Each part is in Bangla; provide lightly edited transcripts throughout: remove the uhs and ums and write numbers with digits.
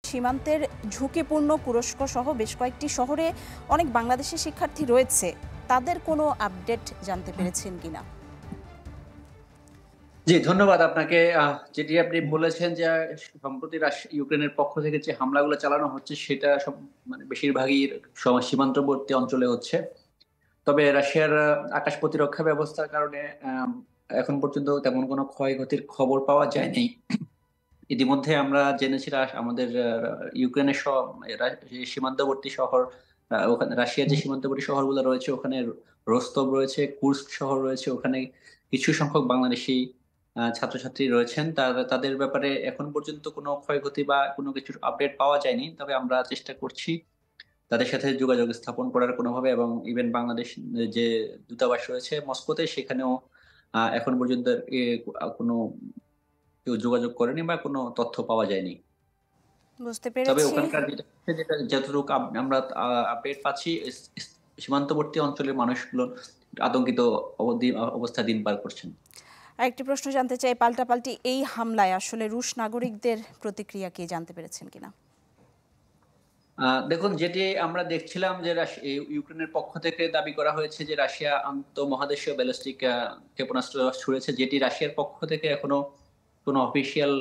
সীমান্তের ঝুঁকিপূর্ণ তুরস্ক সহ বেশ কয়েকটি শহরে অনেক বাংলাদেশি শিক্ষার্থী রয়েছে, তাদের কোনো আপডেট জানতে পেরেছেন কিনা? জি, ধন্যবাদ আপনাকে। যেটি আপনি বলেছেন যে সম্প্রতি ইউক্রেনের পক্ষ থেকে যে হামলাগুলো চালানো হচ্ছে সেটা মানে বেশিরভাগই সীমান্তবর্তী অঞ্চলে হচ্ছে। তবে রাশিয়ার আকাশ প্রতিরক্ষা ব্যবস্থার কারণে এখন পর্যন্ত তেমন কোনো ক্ষয়ক্ষতির খবর পাওয়া যায়নি। ইতিমধ্যে আমরা জেনেছি আমাদের ইউক্রেনের যে সীমান্তবর্তী শহর, ওখানে রাশিয়ার যে সীমান্তবর্তী শহরগুলো রয়েছে ওখানে রোস্তভ রয়েছে, কুর্স্ক শহর রয়েছে। ওখানে কিছু সংখ্যক বাংলাদেশি ছাত্রছাত্রী রয়েছেন। তাদের ব্যাপারে এখন পর্যন্ত কোনো ক্ষয়ক্ষতি বা কোনো কিছুর আপডেট পাওয়া যায়নি। তবে আমরা চেষ্টা করছি তাদের সাথে যোগাযোগ স্থাপন করার কোনোভাবে, এবং ইভেন বাংলাদেশ যে দূতাবাস রয়েছে মস্কোতে, সেখানেও এখন পর্যন্ত কোনো কেউ যোগাযোগ করেনি বা কোনো তথ্য পাওয়া যায়নি। বুঝতে তবে পেরেছি। ওখানকার যতটুকু আমরা আপডেট পাচ্ছি, সীমান্তবর্তী অঞ্চলের মানুষগুলো আতঙ্কিত অবস্থায় দিন পার করছেন। আরেকটি প্রশ্ন জানতে চাই, পাল্টাপাল্টি এই হামলায় আসলে রুশ নাগরিকদের প্রতিক্রিয়া কি জানতে পেরেছেন কিনা? দেখুন, যেটি আমরা দেখছিলাম যে ইউক্রেনের পক্ষ থেকে দাবি করা হয়েছে যে রাশিয়া আন্তঃমহাদেশীয় ব্যালিস্টিক ক্ষেপণাস্ত্র ছুড়েছে, যেটি রাশিয়ার পক্ষ থেকে এখনো কোনো অফিসিয়াল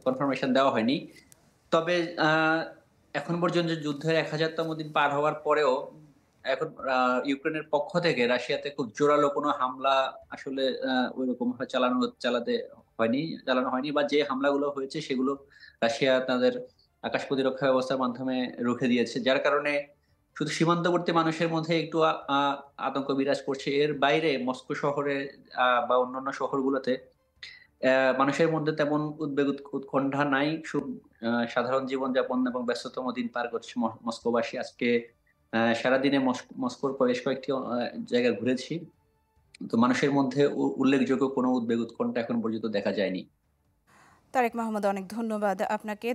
কনফার্মেশন দেওয়া হয়নি। তবে এখন পর্যন্ত যুদ্ধের ১০০০তম দিন পার হওয়ার পরেও এখন ইউক্রেনের পক্ষ থেকে রাশিয়াতে খুব জোরালো কোনো হামলা আসলে ঐরকমভাবে চালানো হয়নি, বা যে হামলাগুলো হয়েছে সেগুলো রাশিয়া তাদের আকাশ প্রতিরক্ষা ব্যবস্থার মাধ্যমে রুখে দিয়েছে। যার কারণে শুধু সীমান্তবর্তী মানুষের মধ্যে একটু আ আ আতঙ্ক বিরাজ করছে। এর বাইরে মস্কো শহরে বা অন্যান্য শহরগুলোতে মানুষের মধ্যে তেমন উদ্বেগ উৎকণ্ঠা নাই। সাধারণ জীবনযাপন এবং ব্যস্ততম দিন পার করছে মস্কোবাসী। আজকে সারাদিনে মস্কোর বেশ কয়েকটি জায়গা ঘুরেছি। তো মানুষের মধ্যে উল্লেখযোগ্য কোনো উদ্বেগ উৎকণ্ঠা এখন পর্যন্ত দেখা যায়নি। তারেক মাহমুদ, অনেক ধন্যবাদ আপনাকে।